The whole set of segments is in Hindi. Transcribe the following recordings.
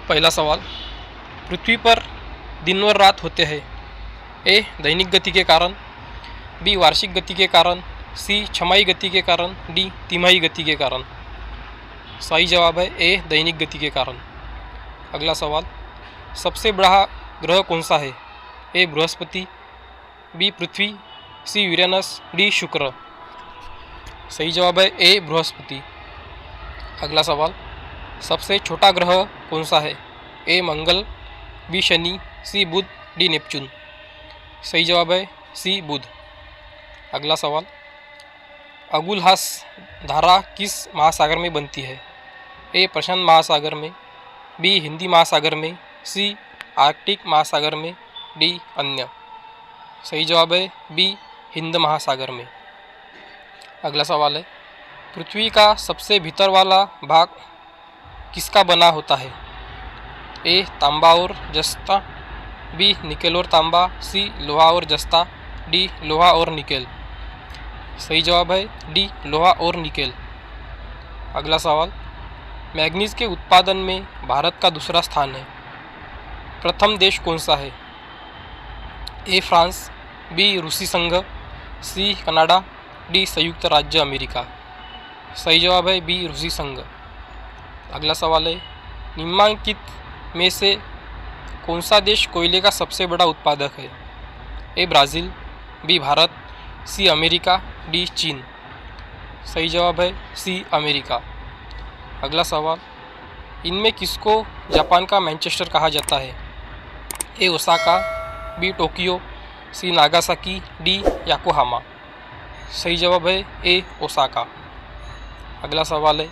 पहला सवाल, पृथ्वी पर दिन और रात होते हैं। ए दैनिक गति के कारण, बी वार्षिक गति के कारण, सी छमाही गति के कारण, डी तिमाही गति के कारण। सही जवाब है ए दैनिक गति के कारण। अगला सवाल, सबसे बड़ा ग्रह कौन सा है? ए बृहस्पति, बी पृथ्वी, सी यूरेनस, डी शुक्र। सही जवाब है ए बृहस्पति। अगला सवाल, सबसे छोटा ग्रह कौन सा है? ए मंगल, बी शनि, सी बुध, डी नेपच्यून। सही जवाब है सी बुध। अगला सवाल, अगुलहास धारा किस महासागर में बनती है? ए प्रशांत महासागर में, बी हिंदी महासागर में, सी आर्कटिक महासागर में, डी अन्य। सही जवाब है बी हिंद महासागर में। अगला सवाल है, पृथ्वी का सबसे भीतर वाला भाग किसका बना होता है? ए तांबा और जस्ता, बी निकेल और तांबा, सी लोहा और जस्ता, डी लोहा और निकेल। सही जवाब है डी लोहा और निकेल। अगला सवाल, मैग्नीज के उत्पादन में भारत का दूसरा स्थान है। प्रथम देश कौन सा है? ए फ्रांस, बी रूसी संघ, सी कनाडा, डी संयुक्त राज्य अमेरिका। सही जवाब है बी रूसी संघ। अगला सवाल है, निम्नलिखित में से कौन सा देश कोयले का सबसे बड़ा उत्पादक है? A Brazil, B Bharat, C America, D चीन। सही जवाब है सी अमेरिका। अगला सवाल, इनमें किसको जापान का मैनचेस्टर कहा जाता है? ए ओसाका, बी टोक्यो, सी नागासाकी, डी याकोहामा। सही जवाब है ए ओसाका। अगला सवाल है,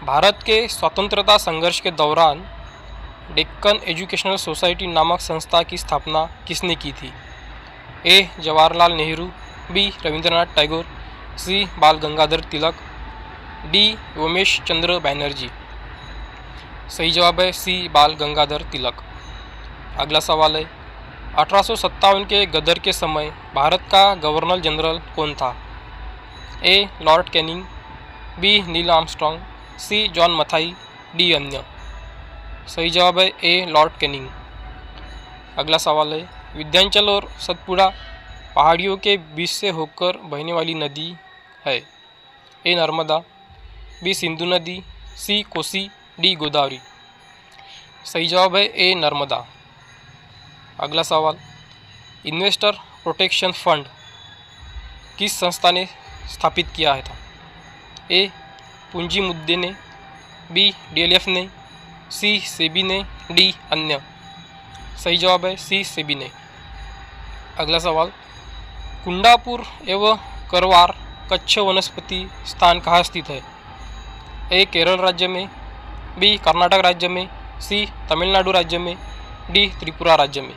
भारत के स्वतंत्रता संघर्ष के दौरान डेक्कन एजुकेशनल सोसाइटी नामक संस्था की स्थापना किसने की थी? ए जवाहरलाल नेहरू, बी रविंद्रनाथ टैगोर, सी बाल गंगाधर तिलक, डी उमेश चंद्र बैनर्जी। सही जवाब है सी बाल गंगाधर तिलक। अगला सवाल है, 1857 के गदर के समय भारत का गवर्नर जनरल कौन था? A lord Canning, B Neil Armstrong, C John Mathai, D अन्य। सही जवाब है ए लॉर्ड कैनिंग। अगला सवाल है, विंध्याचल और सतपुड़ा पहाड़ियों के बीच से होकर बहने वाली नदी है। ए नर्मदा, बी सिंधु नदी, सी कोसी, डी गोदावरी। सही जवाब है ए नर्मदा। अगला सवाल, इन्वेस्टर प्रोटेक्शन फंड किस संस्था ने स्थापित किया था? ए पूंजी मुद्दे ने, बी डीएलएफ ने, सी सेबी ने, डी अन्य। सही जवाब है सी सेबी ने। अगला सवाल, कुंडापुर एवं करवार कच्छ वनस्पति स्थान कहाँ स्थित है? ए केरल राज्य में, बी कर्नाटक राज्य में, सी तमिलनाडु राज्य में, डी त्रिपुरा राज्य में।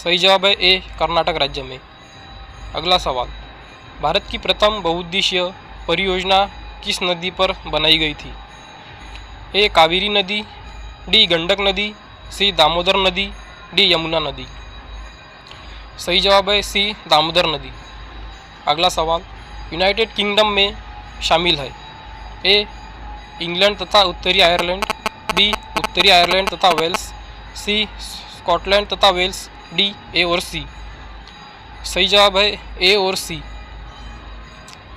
सही जवाब है ए कर्नाटक राज्य में। अगला सवाल, भारत की प्रथम बहुउद्देशीय परियोजना किस नदी पर बनाई गई थी? ए कावेरी नदी, डी गंडक नदी, सी दामोदर नदी, डी यमुना नदी। सही जवाब है सी दामोदर नदी। अगला सवाल, यूनाइटेड किंगडम में शामिल है। ए इंग्लैंड तथा उत्तरी आयरलैंड, बी उत्तरी आयरलैंड तथा वेल्स, सी स्कॉटलैंड तथा वेल्स, डी ए और सी। सही जवाब है ए और सी।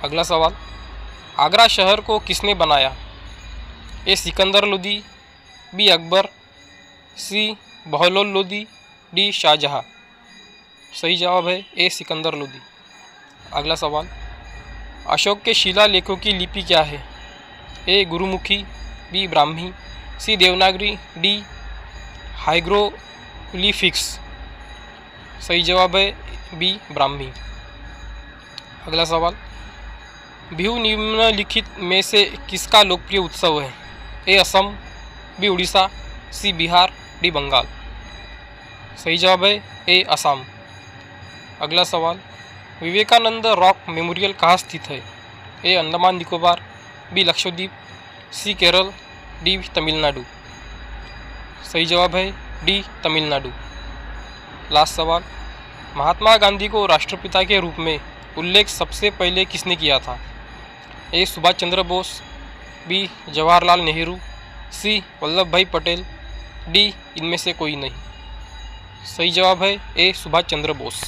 अगला सवाल, आगरा शहर को किसने बनाया? ए सिकंदर लोदी, बी अकबर, सी बहलोल लोदी, डी शाहजहाँ। सही जवाब है ए सिकंदर लोदी। अगला सवाल, अशोक के शिलालेखों की लिपि क्या है? ए गुरुमुखी, बी ब्राह्मी, सी देवनागरी, डी हाइग्रोग्लिफिक्स। सही जवाब है बी ब्राह्मी। अगला सवाल, बिहू निम्नलिखित में से किसका लोकप्रिय उत्सव है? ए असम, बी उड़ीसा, सी बिहार, डी बंगाल। सही जवाब है ए असम। अगला सवाल, विवेकानंद रॉक मेमोरियल कहाँ स्थित है? ए अंडमान निकोबार, बी लक्षद्वीप, सी केरल, डी तमिलनाडु। सही जवाब है डी तमिलनाडु। लास्ट सवाल, महात्मा गांधी को राष्ट्रपिता के रूप में उल्लेख सबसे पहले किसने किया था? ए सुभाष चंद्र बोस, बी जवाहरलाल नेहरू, सी वल्लभ भाई पटेल, डी इनमें से कोई नहीं। सही जवाब है ए सुभाष चंद्र बोस।